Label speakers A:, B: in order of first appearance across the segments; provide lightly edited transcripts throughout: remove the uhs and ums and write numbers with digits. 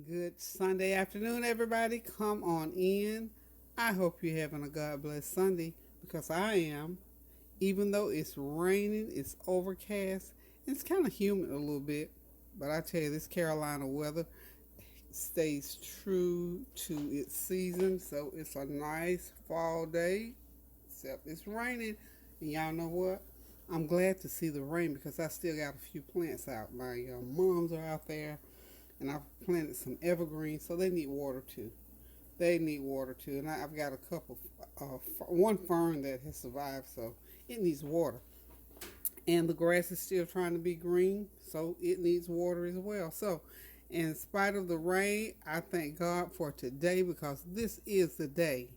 A: Good Sunday afternoon, everybody. Come on in. I hope you're having a God bless Sunday because I am. Even though it's raining, it's overcast, it's kind of humid a little bit. But I tell you, this Carolina weather stays true to its season, so it's a nice fall day. Except it's raining, and y'all know what? I'm glad to see the rain because I still got a few plants out. My mums are out there and I've planted some evergreens, so they need water too. They need water too, and I've got a couple, one fern that has survived, so it needs water. And the grass is still trying to be green, so it needs water as well. So, in spite of the rain, I thank God for today because this is the day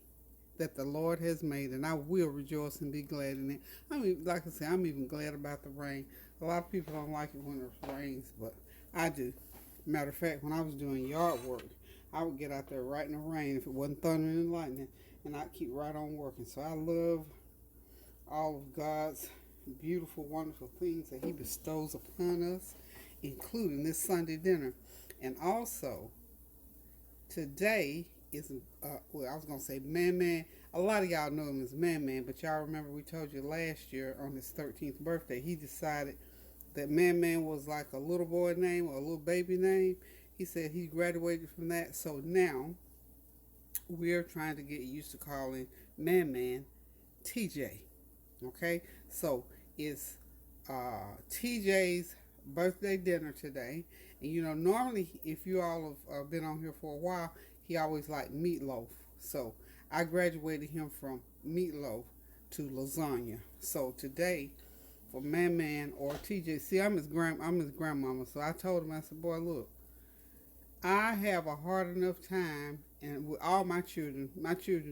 A: that the Lord has made, and I will rejoice and be glad in it. I mean, like I said, I'm even glad about the rain. A lot of people don't like it when it rains, but I do. Matter of fact, when I was doing yard work, I would get out there right in the rain if it wasn't thundering and lightning, and I'd keep right on working. So I love all of God's beautiful, wonderful things that He bestows upon us, including this Sunday dinner. And also, today is, I was going to say Man Man. A lot of y'all know him as Man Man, but y'all remember we told you last year on his 13th birthday, he decided that Man Man was like a little boy name or a little baby name. He said he graduated from that. So now we're trying to get used to calling Man Man TJ. Okay? So it's TJ's birthday dinner today. And normally if you all have been on here for a while, he always liked meatloaf. So I graduated him from meatloaf to lasagna. So today for Man Man or TJ. See, I'm his grandmama, so I told him, I said, boy, look, I have a hard enough time, and with all my children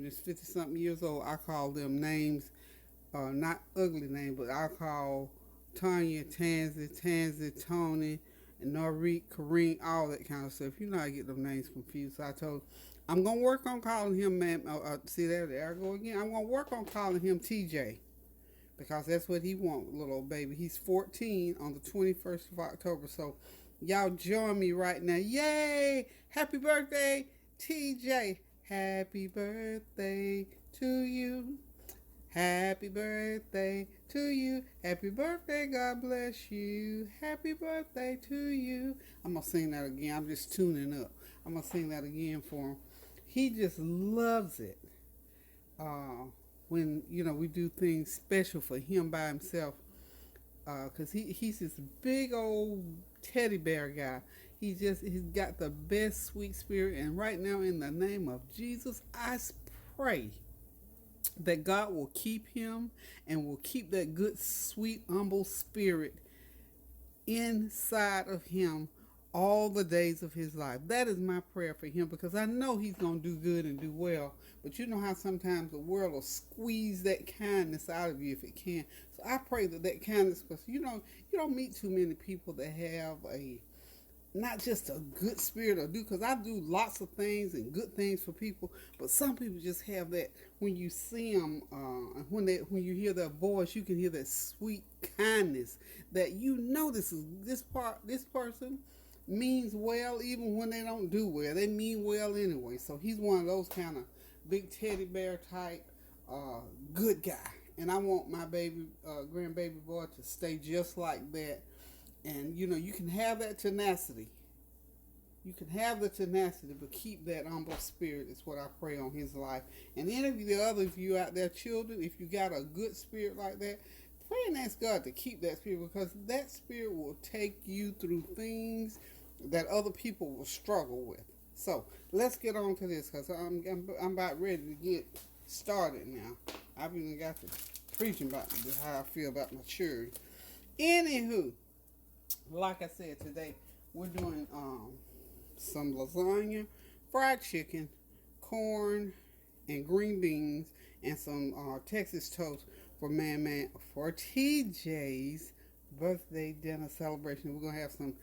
A: is 50 something years old. I call them names, not ugly names, but I call Tanya, Tansy, Tony, and Noreen, Kareem, all that kind of stuff. You know, I get them names confused. So I told him, I'm gonna work on calling him man. See there I go again. I'm gonna work on calling him TJ because that's what he wants, little old baby. He's 14 on the 21st of October. So y'all join me right now. Yay! Happy birthday, TJ. Happy birthday to you. Happy birthday to you. Happy birthday, God bless you. Happy birthday to you. I'm going to sing that again. I'm just tuning up. I'm going to sing that again for him. He just loves it. When we do things special for him by himself, because he's this big old teddy bear guy. He's got the best sweet spirit, and right now in the name of Jesus, I pray that God will keep him and will keep that good, sweet, humble spirit inside of him all the days of his life. That is my prayer for him because I know he's going to do good and do well. But you know how sometimes the world will squeeze that kindness out of you if it can. So I pray that kindness, because you don't meet too many people that have not just a good spirit or do, because I do lots of things and good things for people, but some people just have that when you see them, when you hear their voice, you can hear that sweet kindness that this person means well even when they don't do well. They mean well anyway. So he's one of those kind of big teddy bear type good guy, and I want my grandbaby boy to stay just like that. And you can have that tenacity. You can have the tenacity, but keep that humble spirit. Is what I pray on his life. And any of the other of you out there, children, if you got a good spirit like that, pray and ask God to keep that spirit, because that spirit will take you through things that other people will struggle with. So let's get on to this, because I'm about ready to get started now. I've even got to preaching about how I feel about my children. Anywho, like I said, today we're doing some lasagna, fried chicken, corn, and green beans, and some Texas toast for for TJ's birthday dinner celebration. We're gonna have some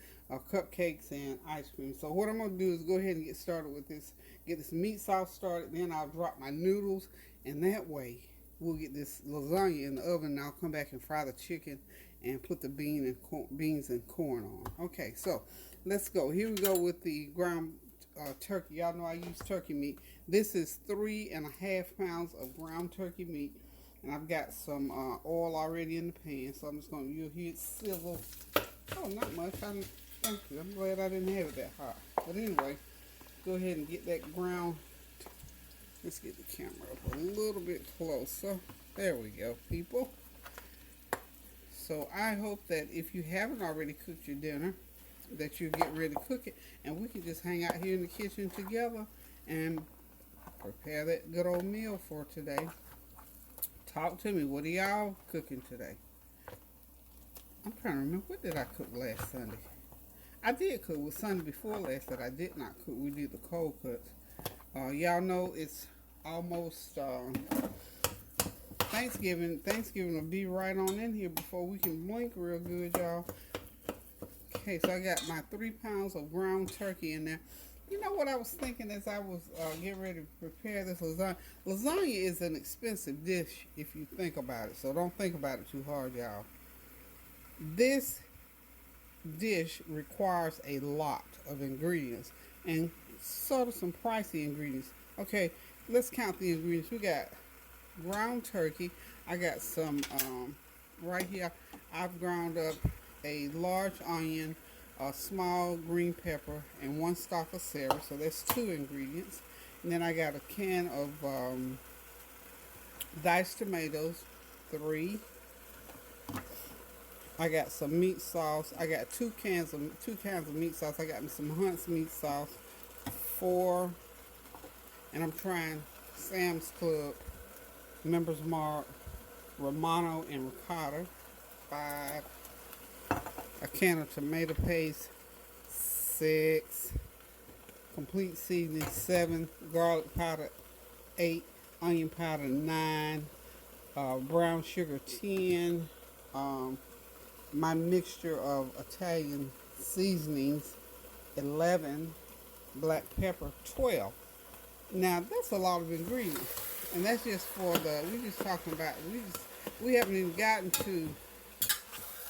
A: cupcakes and ice cream. So what I'm gonna do is go ahead and get started with this. Get this meat sauce started. Then I'll drop my noodles, and that way we'll get this lasagna in the oven. And I'll come back and fry the chicken and put the beans and corn on. Okay, so let's go. Here we go with the ground turkey. Y'all know I use turkey meat. This is 3.5 pounds of ground turkey meat. And I've got some oil already in the pan. So I'm just going to, you'll hear it sizzle. Oh, not much. Thank you. I'm glad I didn't have it that hot. But anyway, go ahead and get that ground. Let's get the camera up a little bit closer. There we go, people. So I hope that if you haven't already cooked your dinner, that you get ready to cook it, and we can just hang out here in the kitchen together and prepare that good old meal for today. Talk to me. What are y'all cooking today? I'm trying to remember, what did I cook last Sunday? I did cook with Sunday before last that I did not cook. We did the cold cuts. Y'all know it's almost Thanksgiving. Thanksgiving will be right on in here before we can blink real good, y'all. Okay, so I got my 3 pounds of ground turkey in there. You know what I was thinking as I was getting ready to prepare this lasagna? Lasagna is an expensive dish if you think about it, so don't think about it too hard, y'all. This dish requires a lot of ingredients and sort of some pricey ingredients. Okay, let's count the ingredients. We got ground turkey. I got some right here. I've ground up a large onion, a small green pepper, and 1 stalk of celery. So that's 2 ingredients. And then I got a can of diced tomatoes, 3. I got some meat sauce. I got 2 cans of meat sauce. I got me some Hunt's meat sauce, 4. And I'm trying Sam's Club, Members Mark, Romano, and Ricotta, 5. A can of tomato paste, 6. Complete seasoning, 7. Garlic powder, 8. Onion powder, 9. Brown sugar, 10. My mixture of Italian seasonings, 11. Black pepper, 12. Now that's a lot of ingredients, and that's just for we're just talking about, we haven't even gotten to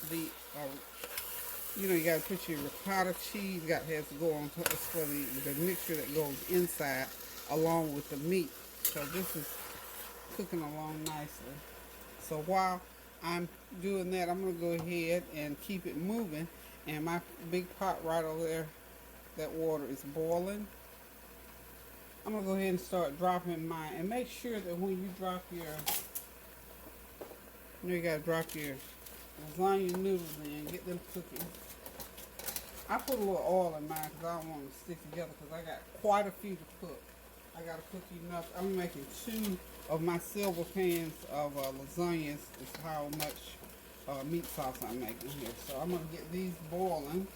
A: the you got to put your ricotta cheese, has to go on top. It's for the mixture that goes inside along with the meat. So this is cooking along nicely. So while I'm doing that, I'm going to go ahead and keep it moving. And my big pot right over there, that water is boiling. I'm going to go ahead and start dropping mine. And make sure that when you drop you got to drop your lasagna noodles in, get them cooking. I put a little oil in mine because I don't want them to stick together because I got quite a few to cook. I got to cook enough. I'm making 2 of my silver pans of lasagnas is how much meat sauce I'm making here. So I'm going to get these boiling.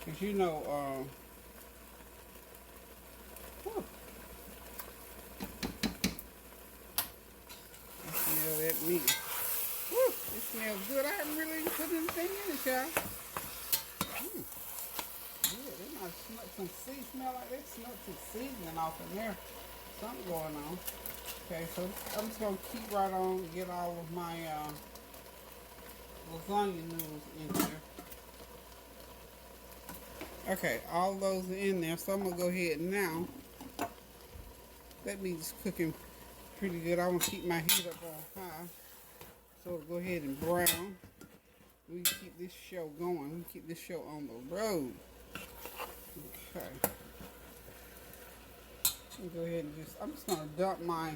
A: Because you know, I smell that meat. Woo, it smells good. I haven't really put anything in it, y'all. Yeah, they might smell like they smell some seasoning off in there. Something going on. Okay, so I'm just going to keep right on and get all of my lasagna noodles in here. Okay, all those are in there, so I'm going to go ahead now. That meat's cooking pretty good. I want to keep my heat up on high. So we'll go ahead and brown. We can keep this show going. We can keep this show on the road. Okay. Go ahead and I'm just going to dump my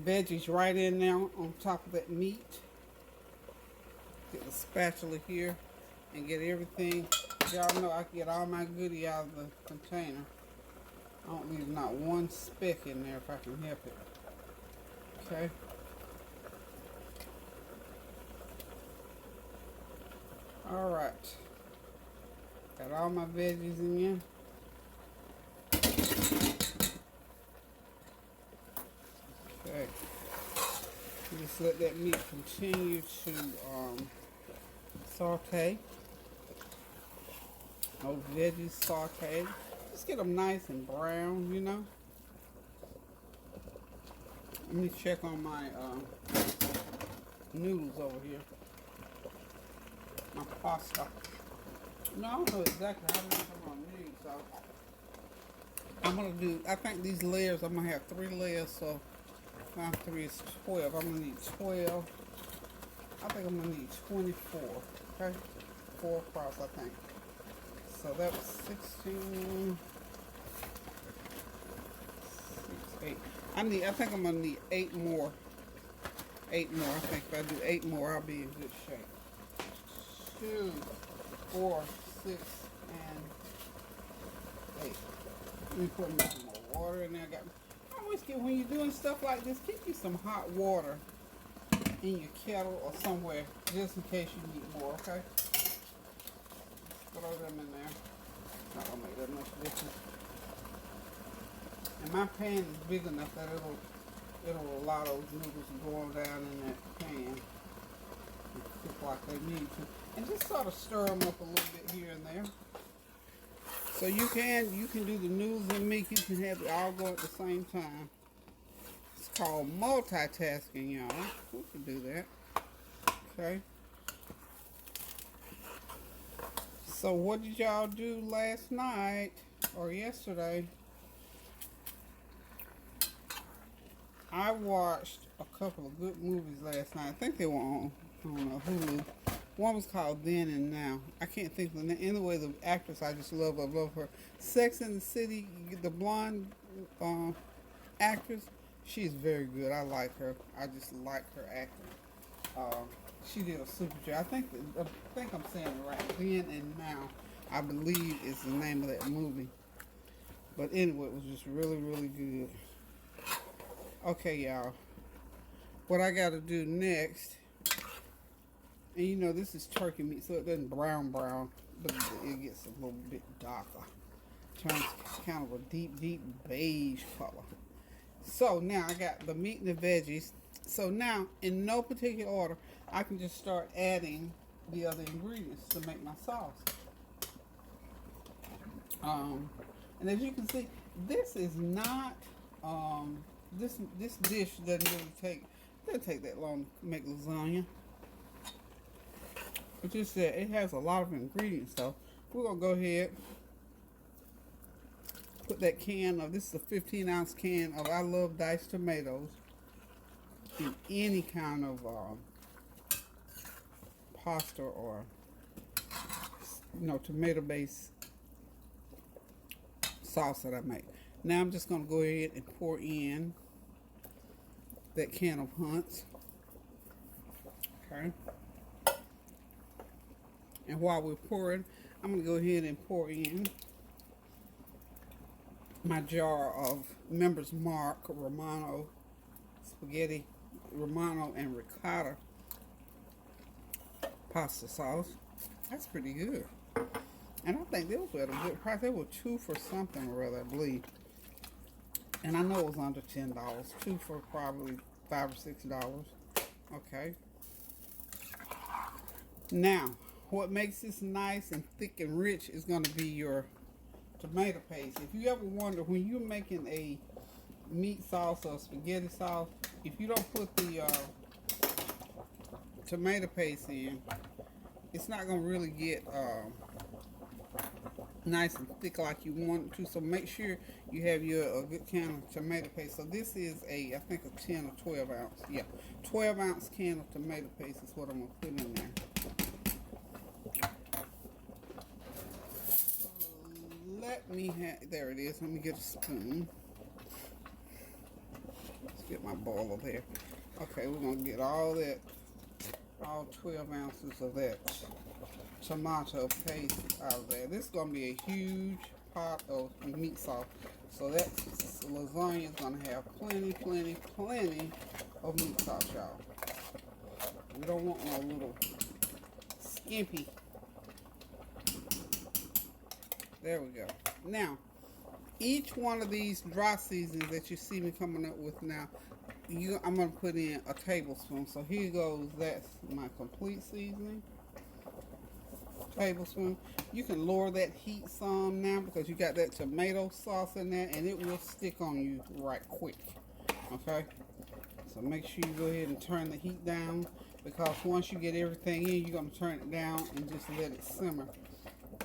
A: veggies right in there on top of that meat. Get the spatula here and get everything. Y'all know I can get all my goodie out of the container. I don't leave not one speck in there if I can help it. Okay. Alright. Got all my veggies in here. Okay. Just let that meat continue to saute. Those veggies sauteed. Just get them nice and brown, you know. Let me check on my noodles over here. My pasta. No, I don't know exactly how many I'm gonna need, so I'm gonna do. I think these layers. I'm gonna have 3 layers, so 3 is 12. I'm gonna need 12. I think I'm gonna need 24. Okay, 4 across. I think. So that was 16. 6, 8. I think I'm gonna need 8 more. 8 more. I think if I do 8 more, I'll be in good shape. 2, 4, 6, and 8. Let me put some more water in there. I always get, when you're doing stuff like this, keep you some hot water in your kettle or somewhere, just in case you need more, okay? Throw them in there. Not gonna make that much difference. And my pan is big enough that it'll allow those noodles to go on down in that pan and cook like they need to. And just sort of stir them up a little bit here and there. So you can do the noodles and meat. You can have it all go at the same time. It's called multitasking, y'all. We can do that. Okay. So what did y'all do last night or yesterday? I watched a couple of good movies last night. I think they were on, I don't know, Hulu. One was called Then and Now. I can't think of the name. Anyway, the actress I just love. I love her. Sex and the City, the blonde actress, she's very good. I like her. I just like her acting. She did a super job. I think I'm saying it right. Then and Now, I believe, is the name of that movie. But anyway, it was just really, really good. Okay, y'all. What I got to do next, and you know this is turkey meat, so it doesn't brown, but it gets a little bit darker. Turns kind of a deep beige color. So now I got the meat and the veggies. So now, in no particular order, I can just start adding the other ingredients to make my sauce. And as you can see, this is not this dish doesn't really take that long to make lasagna. It's just that it has a lot of ingredients, so we're gonna go ahead, put that can of, this is a 15-ounce can of, I love diced tomatoes in any kind of pasta or tomato based sauce that I make. Now I'm just gonna go ahead and pour in that can of Hunt's. Okay. And while we're pouring, I'm going to go ahead and pour in my jar of Member's Mark Romano spaghetti, Romano and ricotta pasta sauce. That's pretty good. And I think those were at a good price. They were 2 for something or other, I believe. And I know it was under $10. 2 for probably $5 or $6. Okay. Now, what makes this nice and thick and rich is going to be your tomato paste. If you ever wonder, when you're making a meat sauce or spaghetti sauce, if you don't put the tomato paste in, it's not going to really get nice and thick like you want it to. So make sure you have a good can of tomato paste. So this is I think a 10 or 12 ounce. Yeah, 12 ounce can of tomato paste is what I'm going to put in there. There it is. Let me get a spoon. Let's get my bowl over here. Okay, we're going to get all 12 ounces of that tomato paste out of there. This is going to be a huge pot of meat sauce. So that lasagna is going to have plenty of meat sauce, y'all. We don't want no little skimpy. There we go. Now, each one of these dry seasonings that you see me coming up with now, I'm going to put in a tablespoon. So here goes. That's my complete seasoning. Tablespoon. You can lower that heat some now because you got that tomato sauce in there, and it will stick on you right quick. Okay? So make sure you go ahead and turn the heat down, because once you get everything in, you're going to turn it down and just let it simmer.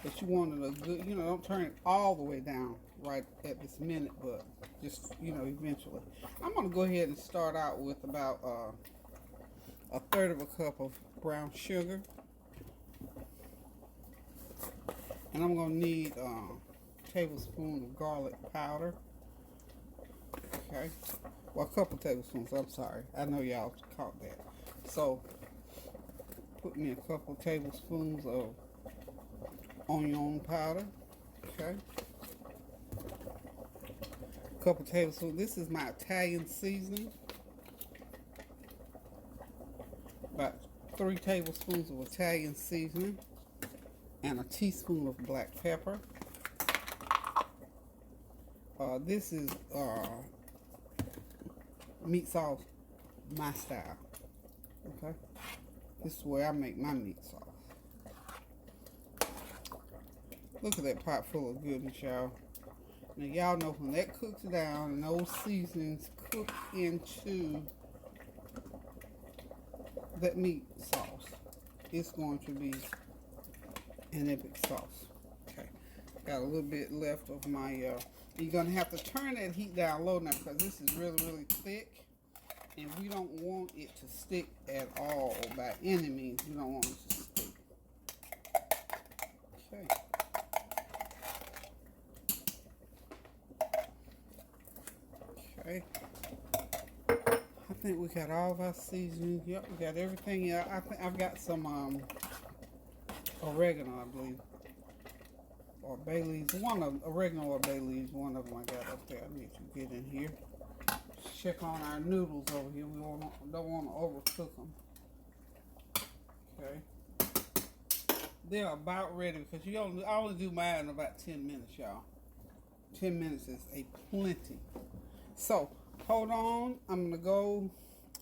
A: But you want it a good, don't turn it all the way down right at this minute, but just, eventually. I'm going to go ahead and start out with about a third of a cup of brown sugar. And I'm going to need a tablespoon of garlic powder. Okay. Well, a couple tablespoons, I'm sorry. I know y'all caught that. So, put me a couple tablespoons of onion powder. Okay. A couple tablespoons. This is my Italian seasoning. About 3 tablespoons of Italian seasoning. And a teaspoon of black pepper. This is meat sauce, my style. Okay, this is where I make my meat sauce. Look at that pot full of goodness, y'all. Now y'all know when that cooks down and those seasonings cook into that meat sauce, it's going to be an epic sauce. Okay, got a little bit left of my you're gonna have to turn that heat down low now because this is really thick and we don't want it to stick at all. By any means, we don't want it to stick. Okay. Okay. I think we got all of our seasonings. Yep, we got everything. Yeah, I think I've got some oregano, I believe, or bay leaves. Oregano or bay leaves. One of them I got up there. I need to get in here. Check on our noodles over here. We don't want to overcook them. Okay. They're about ready because I only do mine in about 10 minutes, y'all. 10 minutes is a plenty. So hold on. I'm gonna go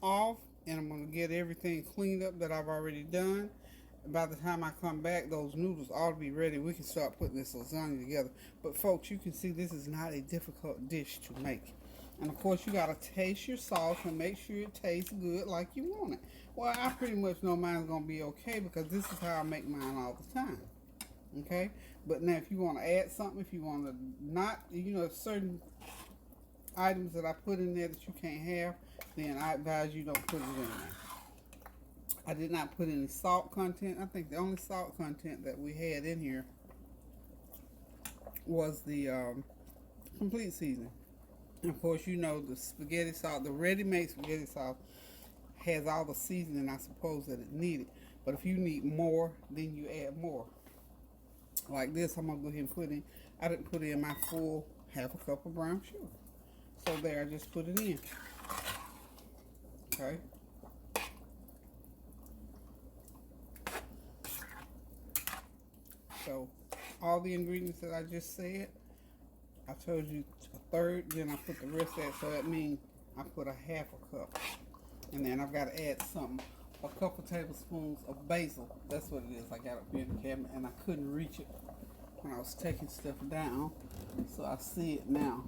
A: off and I'm gonna get everything cleaned up that I've already done. By the time I come back, those noodles ought to be ready. We can start putting this lasagna together. But folks, you can see this is not a difficult dish to make. And of course, you gotta taste your sauce and make sure it tastes good like you want it. Well, I pretty much know mine's gonna be okay because this is how I make mine all the time. Okay? But now if you want to add something, if you want to not, certain items that I put in there that you can't have, then I advise you don't put it in there. I did not put any salt content. I think the only salt content that we had in here was the complete seasoning. And of course, the spaghetti sauce, the ready-made spaghetti sauce has all the seasoning I suppose that it needed. But if you need more, then you add more. Like this, I'm going to go ahead and put in, I didn't put in my full half a cup of brown sugar. So there, I just put it in. Okay. So, all the ingredients that I just said, I told you a third, then I put the rest of that, so that means I put a half a cup. And then I've got to add a couple tablespoons of basil. That's what it is. I got it here in the cabinet, and I couldn't reach it when I was taking stuff down, so I see it now.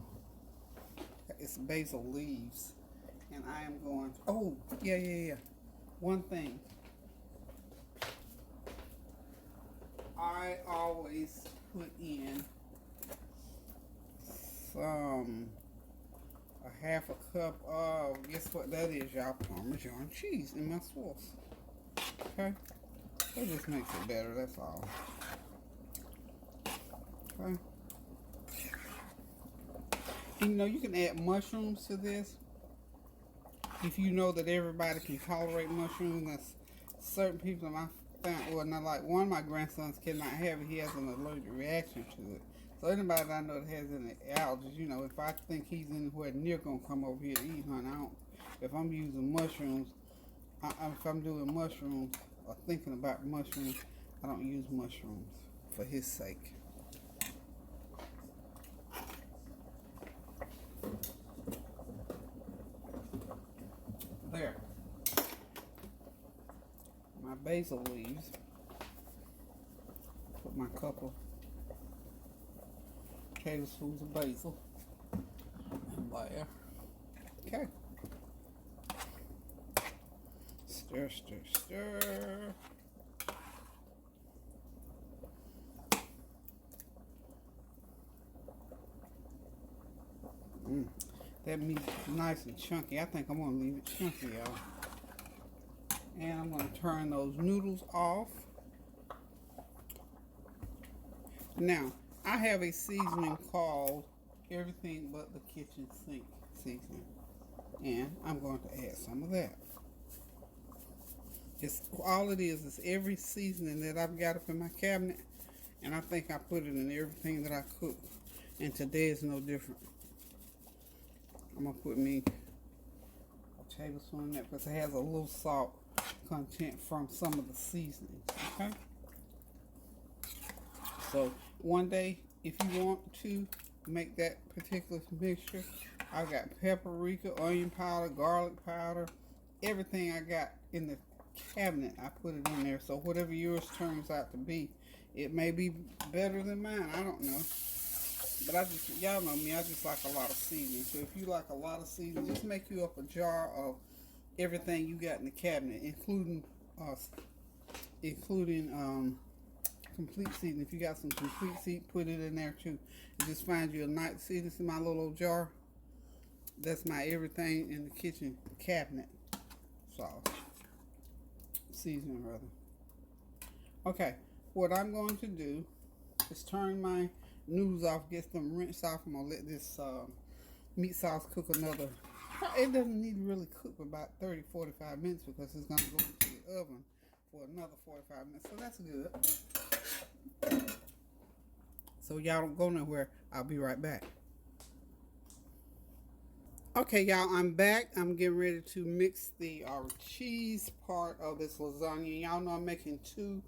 A: It's basil leaves, and I am going to, oh, yeah. One thing. I always put in a half a cup of, guess what that is, y'all? Parmesan cheese in my sauce. Okay? That just makes it better, that's all. Okay? You can add mushrooms to this. If you know that everybody can tolerate mushrooms, that's certain people in my family, well, not like one of my grandsons cannot have it. He has an allergic reaction to it. So anybody that I know that has any allergies, if I think he's anywhere near gonna come over here to eat, honey, if I'm using mushrooms, if I'm doing mushrooms or thinking about mushrooms, I don't use mushrooms for his sake. There. My basil leaves. Put my couple tablespoons of basil in there. Okay. Stir. That meat is nice and chunky. I think I'm gonna leave it chunky, y'all. And I'm gonna turn those noodles off. Now, I have a seasoning called Everything But the Kitchen Sink seasoning. And I'm going to add some of that. It's all it is every seasoning that I've got up in my cabinet, and I think I put it in everything that I cook. And today is no different. I'm gonna put me a tablespoon in that because it has a little salt content from some of the seasonings. Okay. So one day, if you want to make that particular mixture, I got paprika, onion powder, garlic powder, everything I got in the cabinet, I put it in there. So whatever yours turns out to be, it may be better than mine. I don't know. But y'all know me, I just like a lot of seasoning. So if you like a lot of seasoning, just make you up a jar of everything you got in the cabinet, including complete seasoning. If you got some complete seasoning, put it in there too. And just find you a nice, see this is my little old jar. That's my everything in the kitchen cabinet sauce. Seasoning rather. Okay, what I'm going to do is turn my noodles off, get them rinsed off. I'm gonna let this meat sauce cook another. It doesn't need to really cook for about 30-45 minutes because it's gonna go into the oven for another 45 minutes. So that's good. So y'all don't go nowhere. I'll be right back. Okay, y'all, I'm back. I'm getting ready to mix the cheese part of this lasagna. Y'all know I'm making two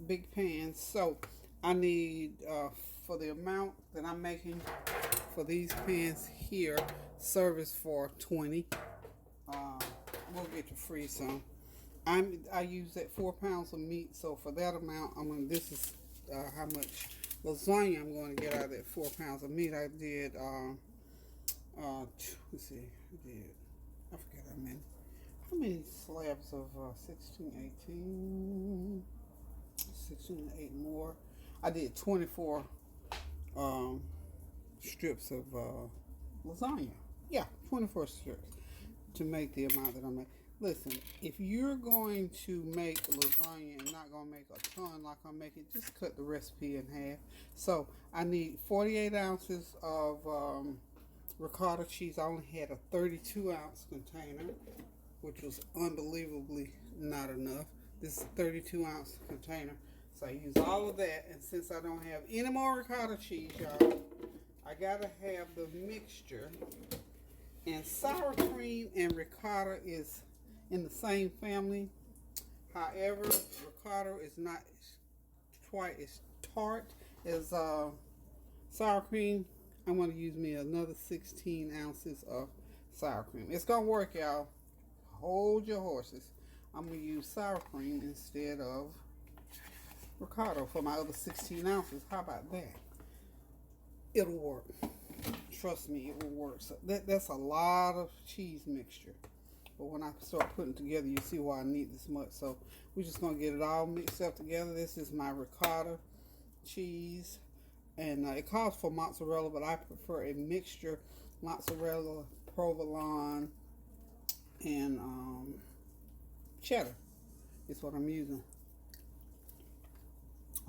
A: big pans. So I need, for the amount that I'm making for these pans here, service for 20. We'll get to freeze some. I use that 4 pounds of meat. So for that amount, this is how much lasagna I'm going to get out of that 4 pounds of meat. I did, let's see, I forget how many slabs of 16, 18, 16 to 8 more. I did 24 strips of lasagna. Yeah, 24 strips to make the amount that I make. Listen, if you're going to make lasagna and not going to make a ton like I'm making, just cut the recipe in half. So I need 48 ounces of ricotta cheese. I only had a 32-ounce container, which was unbelievably not enough. This is a 32-ounce container. So I use all of that, and since I don't have any more ricotta cheese, y'all, I gotta have the mixture. And sour cream and ricotta is in the same family. However, ricotta is not quite as tart as sour cream. I'm going to use me another 16 ounces of sour cream. It's going to work, y'all. Hold your horses. I'm going to use sour cream instead of ricotta for my other 16 ounces. How about that? It'll work. Trust me, it will work. So that's a lot of cheese mixture. But when I start putting it together, you see why I need this much. So we're just going to get it all mixed up together. This is my ricotta cheese. And it calls for mozzarella, but I prefer a mixture. Mozzarella, provolone, and cheddar is what I'm using.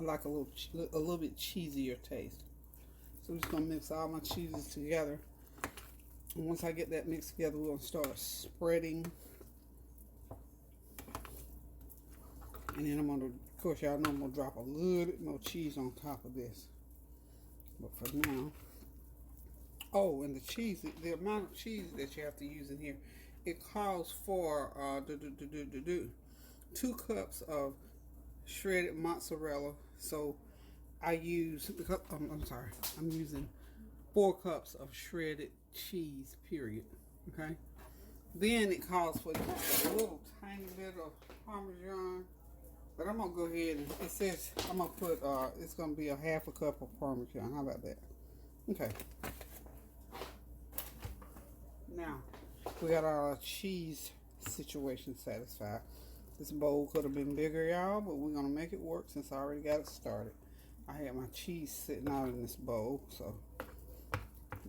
A: I like a little bit cheesier taste. So we're just going to mix all my cheeses together. And once I get that mixed together, we're going to start spreading. And then I'm going to, of course, y'all know I'm going to drop a little bit more cheese on top of this. But for now, oh, and the cheese, the amount of cheese that you have to use in here, it calls for 2 cups of shredded mozzarella. So I use, I'm using 4 cups of shredded cheese, period. Okay. Then it calls for just a little tiny bit of Parmesan. But I'm going to go ahead and, it says, I'm going to put, it's going to be a half a cup of Parmesan. How about that? Okay. Now, we got our cheese situation satisfied. This bowl could have been bigger, y'all, but we're going to make it work since I already got it started. I had my cheese sitting out in this bowl, so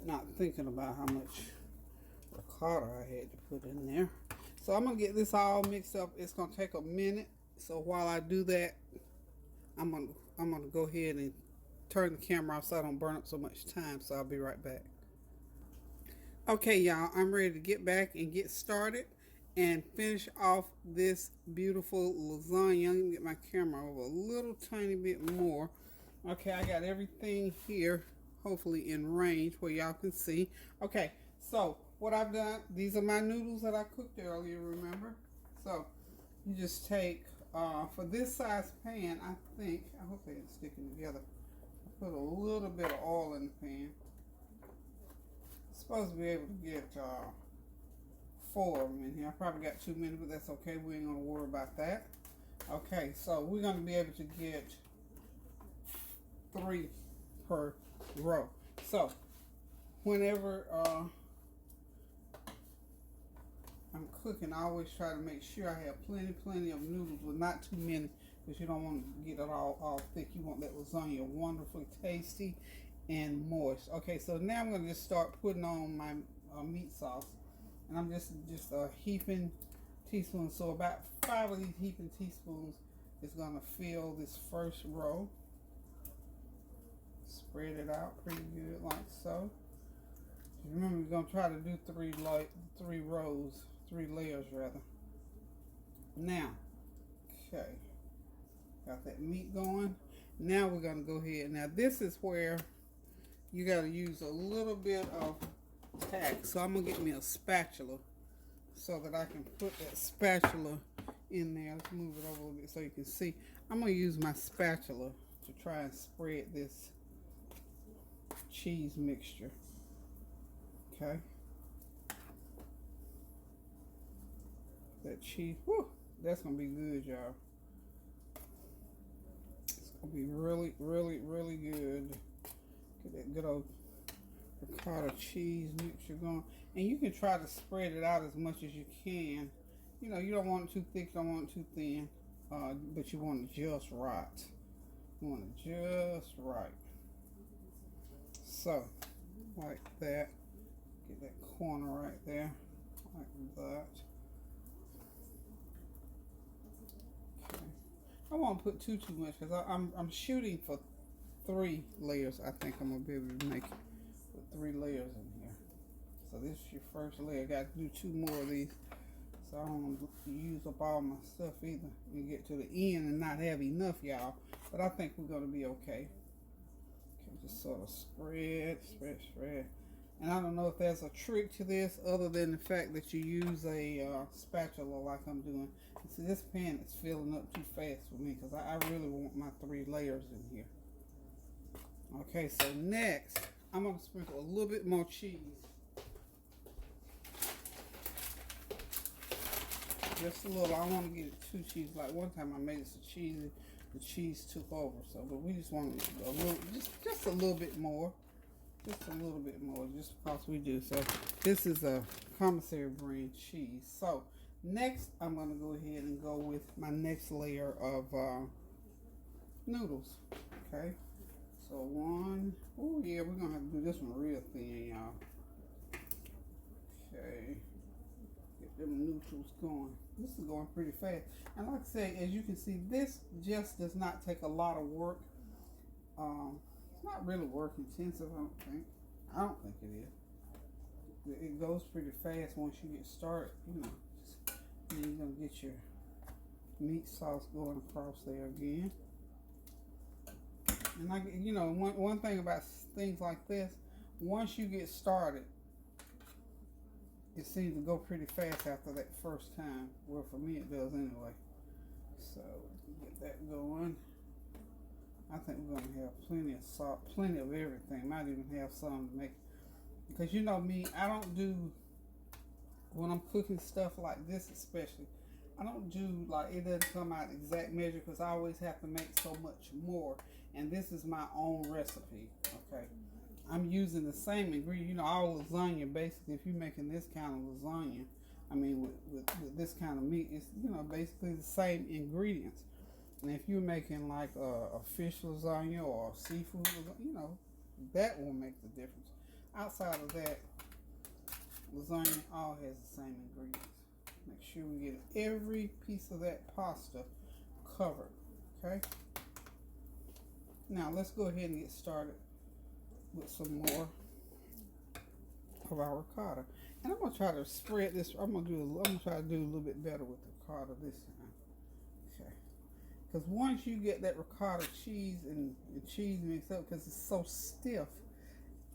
A: not thinking about how much ricotta I had to put in there. So I'm gonna get this all mixed up. It's gonna take a minute. So while I do that, I'm gonna go ahead and turn the camera off so I don't burn up so much time. So I'll be right back. Okay, y'all, I'm ready to get back and get started and finish off this beautiful lasagna. I'm gonna get my camera over a little tiny bit more. Okay, I got everything here, hopefully in range where y'all can see. Okay, so what I've done, these are my noodles that I cooked earlier, remember? So you just take, for this size pan, I hope they're sticking together. I put a little bit of oil in the pan. Supposed to be able to get 4 of them in here. I probably got too many, but that's okay. We ain't gonna worry about that. Okay, so we're gonna be able to get 3 per row. So whenever I'm cooking, I always try to make sure I have plenty of noodles, but not too many, because you don't want to get it all thick. You want that lasagna wonderfully tasty and moist. Okay, so now I'm going to just start putting on my meat sauce, and I'm just heaping teaspoons. So about 5 of these heaping teaspoons is going to fill this first row. Spread it out pretty good like so. Remember, we're going to try to do 3 layers rather. Now, okay, got that meat going. Now we're going to go ahead. Now this is where you got to use a little bit of tack. So I'm going to get me a spatula so that I can put that spatula in there. Let's move it over a little bit so you can see. I'm going to use my spatula to try and spread this cheese mixture. Okay. That cheese, whew, that's going to be good, y'all. It's going to be really good. Get that good old ricotta cheese mixture going. And you can try to spread it out as much as you can. You know, you don't want it too thick, don't want it too thin. But you want it just right. You want it just right. So, like that. Get that corner right there. Like that. Okay. I won't put too much because I'm shooting for 3 layers. I think I'm gonna be able to make it with 3 layers in here. So this is your first layer. Got to do 2 more of these, so I don't want to use up all my stuff either and get to the end and not have enough, y'all. But I think we're gonna be okay. Okay, just sort of spread. And I don't know if there's a trick to this other than the fact that you use a spatula like I'm doing. And see, this pan is filling up too fast for me because I really want my 3 layers in here. Okay, so next, I'm going to sprinkle a little bit more cheese. Just a little. I don't want to get it too cheesy. Like one time I made it so cheesy, the cheese took over. So, but we just want a little, just a little bit more. Just a little bit more, just because we do. So this is a commissary brand cheese. So next, I'm going to go ahead and go with my next layer of noodles. Okay. So 1. Oh yeah, we're going to have to do this one real thin, y'all. Okay. Get them noodles going. This is going pretty fast. And like I say, as you can see, this just does not take a lot of work. It's not really work intensive, I don't think it is. It goes pretty fast once you get started, you know. Then you're going to get your meat sauce going across there again. And like, you know, one thing about things like this, once you get started, it seems to go pretty fast after that first time. Well, for me it does anyway. So, get that going. I think we're going to have plenty of salt, plenty of everything. Might even have some to make. Because you know me, I don't do, when I'm cooking stuff like this especially, I don't do, like, it doesn't come out exact measure because I always have to make so much more. And this is my own recipe, okay? I'm using the same ingredient. You know, all lasagna, basically, if you're making this kind of lasagna, I mean, with this kind of meat, it's, you know, basically the same ingredients. And if you're making like a fish lasagna or seafood lasagna, you know, that will make the difference. outside of that, lasagna all has the same ingredients. Make sure we get every piece of that pasta covered. Okay. Now let's go ahead and get started with some more of our ricotta. And I'm gonna try to spread this. I'm gonna try to do a little bit better with the ricotta this time. Okay. Because once you get that ricotta cheese and cheese mixed up, because it's so stiff,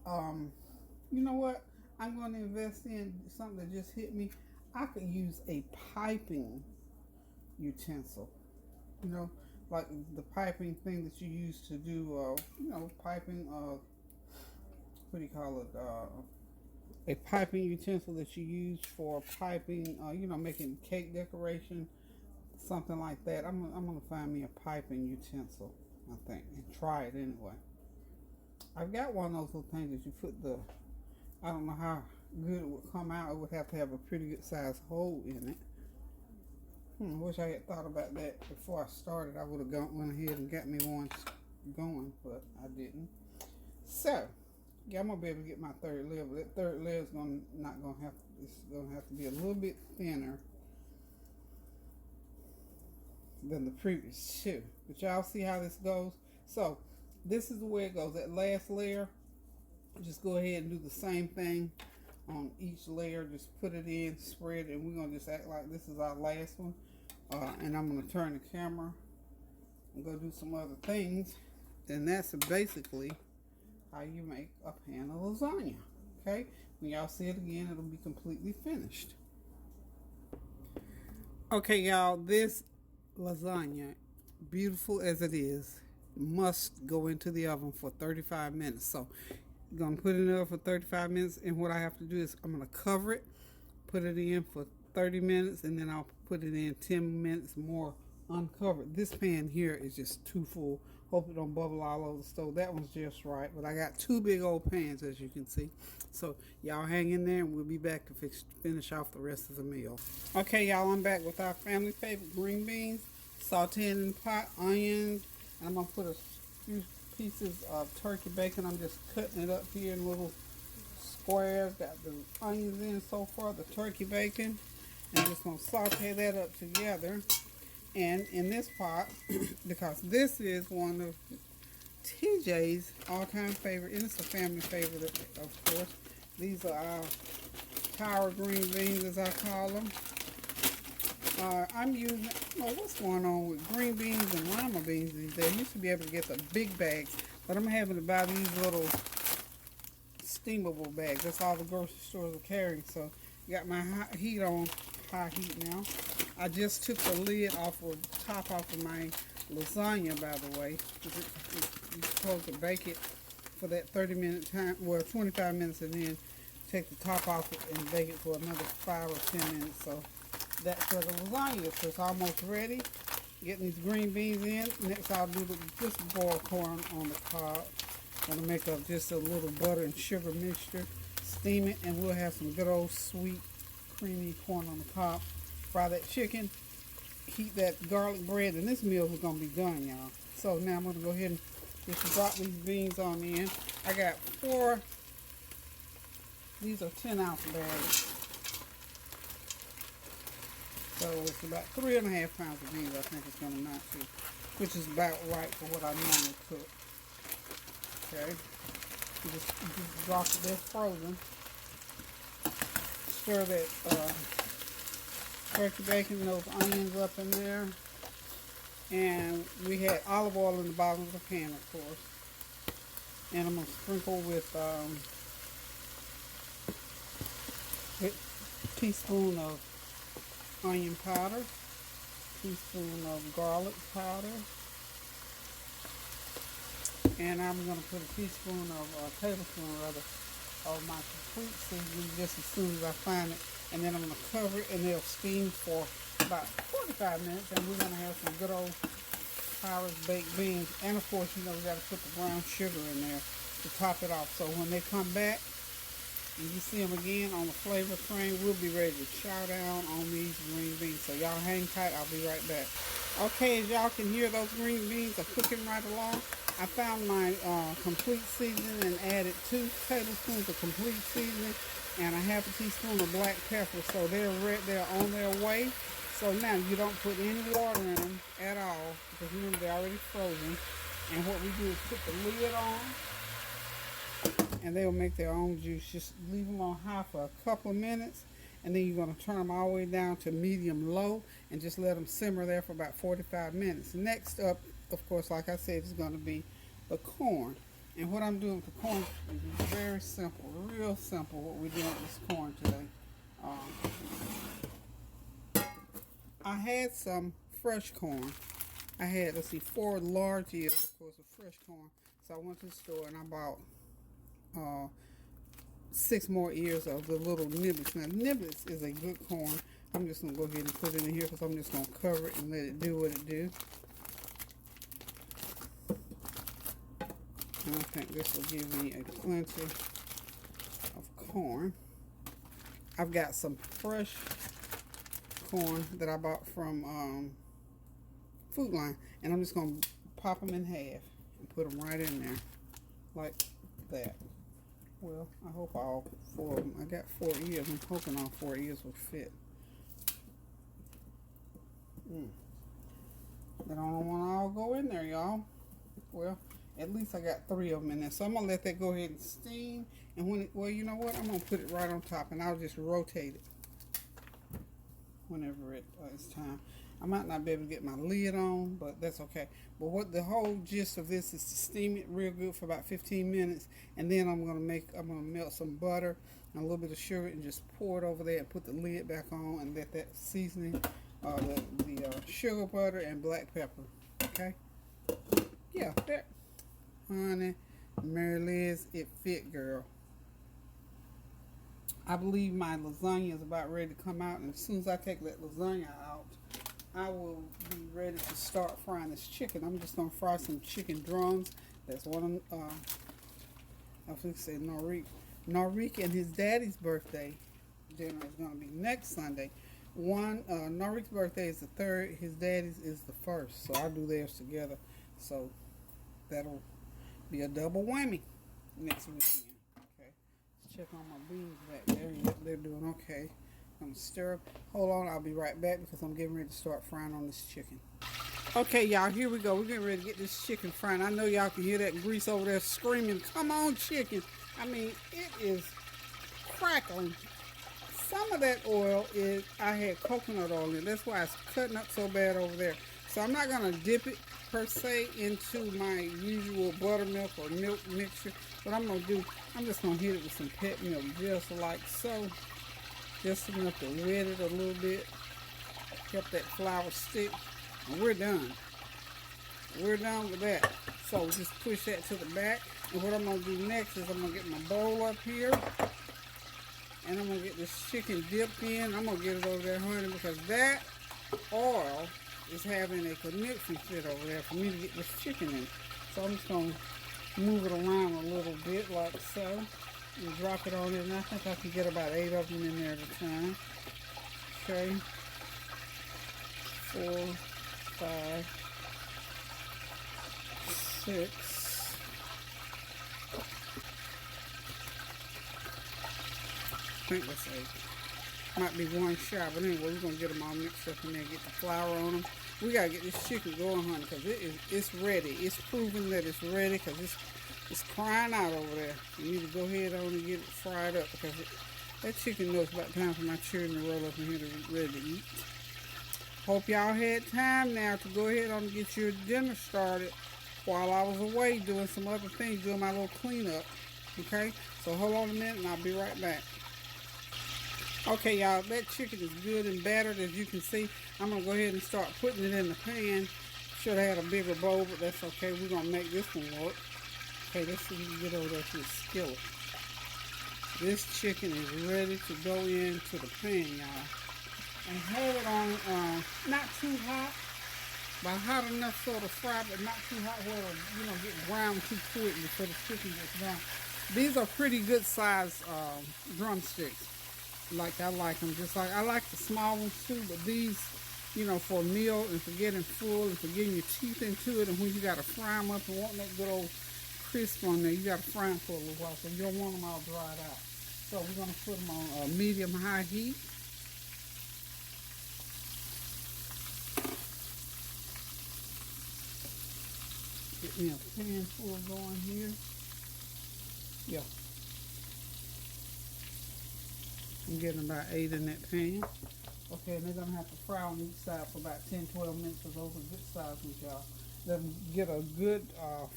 A: you know what? I'm going to invest in something that just hit me. I could use a piping utensil. You know, like the piping thing that you use to do, piping, what do you call it? A piping utensil that you use for piping, making cake decoration, something like that. I'm gonna find me a piping utensil, I think, and try it anyway. I've got one of those little things that you put I don't know how good it would come out. It would have to have a pretty good sized hole in it. I wish I had thought about that before I started. I would have went ahead and got me one going, but I didn't. So, yeah, I'm gonna be able to get my third layer, but that third layer is it's gonna have to be a little bit thinner than the previous two. But y'all see how this goes? So this is the way it goes. That last layer, just go ahead and do the same thing on each layer. Just put it in, spread it, and we're gonna just act like this is our last one. And I'm gonna turn the camera and go do some other things. And that's basically how you make a pan of lasagna. Okay, when y'all see it again, it'll be completely finished. Okay, y'all, this lasagna, beautiful as it is, must go into the oven for 35 minutes. So I'm gonna put it in the oven for 35 minutes, and what I have to do is I'm gonna cover it, put it in for 30 minutes, and then I'll put it in 10 minutes more uncovered. This pan here is just too full. Hope it don't bubble all over the stove. That one's just right, but I got two big old pans, as you can see. So y'all hang in there, and we'll be back to finish off the rest of the meal. Okay, y'all, I'm back with our family favorite green beans, sauteed in the pot, onions, and I'm gonna put a few pieces of turkey bacon. I'm just cutting it up here in little squares. Got the onions in so far, the turkey bacon, and just gonna saute that up together. And in this pot, because this is one of TJ's all-time favorite, and it's a family favorite, of course. These are our power green beans, as I call them. I'm using, what's going on with green beans and lima beans these days. I used to be able to get the big bags, but I'm having to buy these little steamable bags. That's all the grocery stores are carrying. So, got my heat on high heat now. I just took the lid top off of my lasagna, by the way. You're supposed to bake it for that 30-minute time, 25 minutes, and then take the top off it and bake it for another 5 or 10 minutes. So that's where the lasagna is. So it's almost ready. Getting these green beans in. Next, I'll do just boiled corn on the cob. Gonna make up just a little butter and sugar mixture. Steam it, and we'll have some good old sweet, creamy corn on the cob. Fry that chicken, heat that garlic bread, and this meal is going to be done, y'all. So now I'm going to go ahead and just drop these beans on in. I got 4, these are 10-ounce bags. So it's about 3.5 pounds of beans, I think it's going to amount to, which is about right for what I normally cook. Okay, you just drop it there frozen. Stir that turkey bacon and those onions up in there, and we had olive oil in the bottom of the pan, of course, and I'm going to sprinkle with a teaspoon of onion powder, teaspoon of garlic powder, and I'm going to put a tablespoon of my complete seasoning just as soon as I find it. And then I'm going to cover it, and they'll steam for about 45 minutes, and we're going to have some good old Powers baked beans. And of course, we got to put the brown sugar in there to top it off. So when they come back, and you see them again on the flavor train, we'll be ready to chow down on these green beans. So y'all hang tight, I'll be right back. Okay, as y'all can hear, those green beans are cooking right along. I found my complete seasoning and added 2 tablespoons of complete seasoning and a half a teaspoon of black pepper. So they're on their way. So now you don't put any water in them at all because remember they're already frozen. And what we do is put the lid on and they'll make their own juice. Just leave them on high for a couple of minutes and then you're going to turn them all the way down to medium low and just let them simmer there for about 45 minutes. Next up, of course, like I said, is going to be the corn. And what I'm doing with the corn is very simple, real simple what we're doing with this corn today. I had some fresh corn. I had, let's see, 4 large ears, of course, of fresh corn. So I went to the store and I bought 6 more ears of the little niblets. Now, niblets is a good corn. I'm just going to go ahead and put it in here because I'm just going to cover it and let it do what it do. And I think this will give me a plenty of corn. I've got some fresh corn that I bought from Food Line. And I'm just going to pop them in half and put them right in there like that. Well, I hope all 4 of them. I got 4 ears. I'm hoping all 4 ears will fit. They don't want to all go in there, y'all. Well, at least I got 3 of them in there. So I'm going to let that go ahead and steam. And when it, well, you know what? I'm going to put it right on top and I'll just rotate it whenever it's time. I might not be able to get my lid on, but that's okay. But what the whole gist of this is to steam it real good for about 15 minutes. And then I'm going to melt some butter and a little bit of sugar and just pour it over there and put the lid back on and let that seasoning, the sugar, butter, and black pepper. Okay? Yeah, there. Honey, Mary Liz, it fit, girl. I believe my lasagna is about ready to come out, and as soon as I take that lasagna out, I will be ready to start frying this chicken. I'm just going to fry some chicken drums. That's one of, I think say Norik. Norik and his daddy's birthday dinner is going to be next Sunday. Norik's birthday is the 3rd, his daddy's is the 1st, so I'll do theirs together. So that'll be a double whammy next weekend. Okay, let's check on my beans back there. Yep, they're doing okay. I'm gonna stir up. Hold on, I'll be right back because I'm getting ready to start frying on this chicken. Okay, y'all, here we go. We're getting ready to get this chicken frying. I know y'all can hear that grease over there screaming, "Come on, chicken!" I mean, it is crackling. Some of that oil is, I had coconut oil in it. That's why it's cutting up so bad over there. So I'm not gonna dip it per se into my usual buttermilk or milk mixture. What I'm gonna do, I'm just gonna hit it with some pet milk, just like so. Just enough to wet it a little bit. Help that flour stick. And we're done. We're done with that. So just push that to the back. And what I'm going to do next is I'm going to get my bowl up here. And I'm going to get this chicken dipped in. I'm going to get it over there, honey, because that oil is having a conniption fit over there for me to get this chicken in. So I'm just going to move it around a little bit like so. And drop it on it. And I think I can get about 8 of them in there at a time. Okay. 4, 5, 6. I think that's 8. Might be 1 shy, but anyway, we're gonna get them all mixed up in there, get the flour on them. We gotta get this chicken going, honey, because it's ready. It's proven that it's ready because it's crying out over there. You need to go ahead on and get it fried up because that chicken knows about time for my children to roll up in here to be ready to eat. Hope y'all had time now to go ahead on and get your dinner started while I was away doing some other things, doing my little cleanup. Okay, so hold on a minute and I'll be right back. Okay, y'all, that chicken is good and battered, as you can see. I'm going to go ahead and start putting it in the pan. Should have had a bigger bowl, but that's okay. We're going to make this one work. Okay, let's see if we can get over there to the skillet. This chicken is ready to go into the pan, y'all. And have it on, not too hot, but hot enough so to fry, but not too hot where it'll, get brown too quick before the chicken gets done. These are pretty good size drumsticks. Like I like them, just like I like the small ones too, but these for a meal and for getting full and for getting your teeth into it. And when you got to fry them up and want that good old crisp on there, you got to fry them for a little while. So you don't want them all dried out. So we're going to put them on medium-high heat. Get me a pan full going here. Yeah. I'm getting about 8 in that pan. Okay, and they're going to have to fry on each side for about 10-12 minutes because those are good sizes, y'all. Let them get a good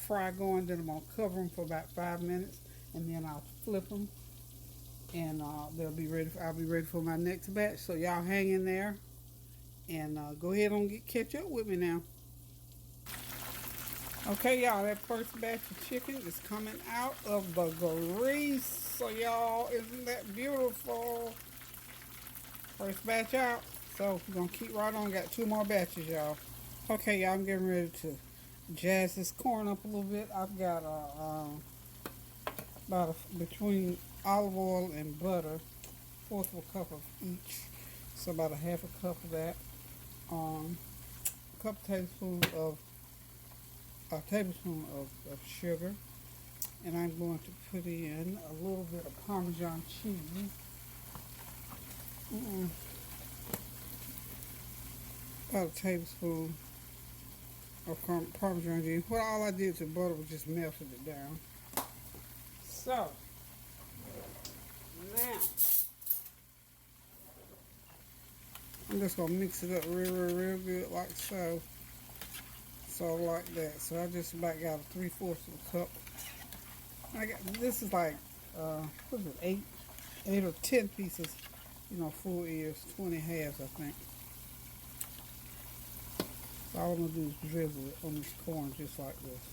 A: fry going. Then I'm going to cover them for about 5 minutes. And then I'll flip them. And they'll be ready. I'll be ready for my next batch. So y'all hang in there. And go ahead and catch up with me now. Okay, y'all, that first batch of chicken is coming out of the grease. So y'all, isn't that beautiful? First batch out. So we're going to keep right on. Got 2 more batches, y'all. Okay, y'all, I'm getting ready to jazz this corn up a little bit. I've got between olive oil and butter, 1/4 cup of each. So about 1/2 cup of that. A tablespoon of sugar. And I'm going to put in a little bit of Parmesan cheese. About a tablespoon of Parmesan cheese. Well, all I did to butter was just melted it down. So, now, I'm just going to mix it up real good like so. So like that. So I just about got a 3/4 of a cup. This is like, what is it, 8 or 10 pieces, full ears, 20 halves, I think. So all I'm going to do is drizzle it on this corn just like this.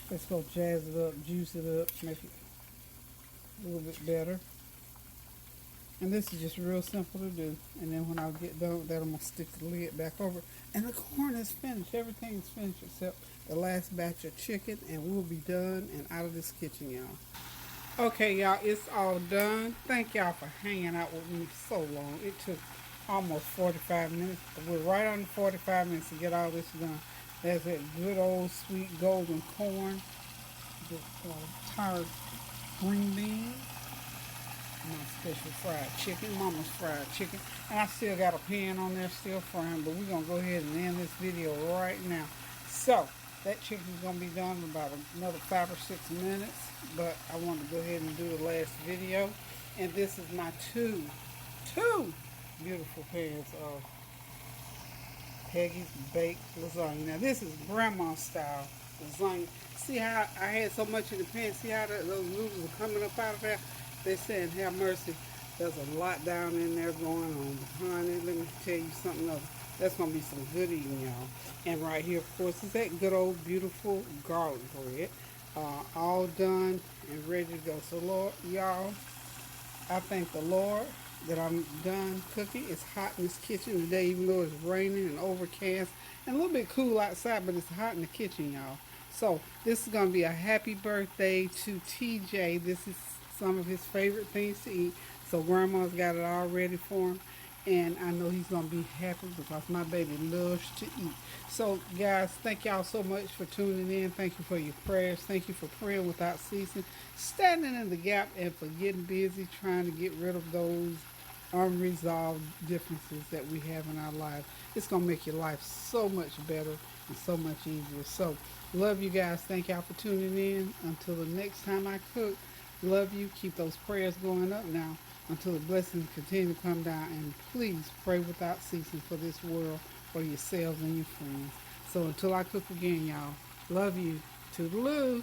A: Let's go jazz it up, juice it up, make it a little bit better. And this is just real simple to do. And then when I get done with that, I'm going to stick the lid back over. And the corn is finished. Everything is finished except the last batch of chicken. And we'll be done and out of this kitchen, y'all. Okay, y'all, it's all done. Thank y'all for hanging out with me so long. It took almost 45 minutes. We're right on 45 minutes to get all this done. There's that good old sweet golden corn. The tart green beans. My special fried chicken, Mama's fried chicken. And I still got a pan on there still frying, but we're going to go ahead and end this video right now. So, that chicken's going to be done in about another 5 or 6 minutes, but I want to go ahead and do the last video. And this is my two beautiful pans of Peggy's Baked Lasagna. Now, this is grandma style lasagna. See how I had so much in the pan? See how those noodles are coming up out of there? They're saying, have mercy, there's a lot down in there going on behind it. Let me tell you something else. That's going to be some good eating, y'all. And right here, of course, is that good old beautiful garlic bread. All done and ready to go. So, Lord, y'all, I thank the Lord that I'm done cooking. It's hot in this kitchen today, even though it's raining and overcast. And a little bit cool outside, but it's hot in the kitchen, y'all. So, this is going to be a happy birthday to TJ. This is some of his favorite things to eat. So grandma's got it all ready for him. And I know he's going to be happy because my baby loves to eat. So guys, thank y'all so much for tuning in. Thank you for your prayers. Thank you for praying without ceasing. Standing in the gap and for getting busy trying to get rid of those unresolved differences that we have in our lives. It's going to make your life so much better and so much easier. So love you guys. Thank y'all for tuning in. Until the next time I cook. Love you. Keep those prayers going up now until the blessings continue to come down. And please pray without ceasing for this world, for yourselves and your friends. So until I cook again, y'all, love you. Toodaloo.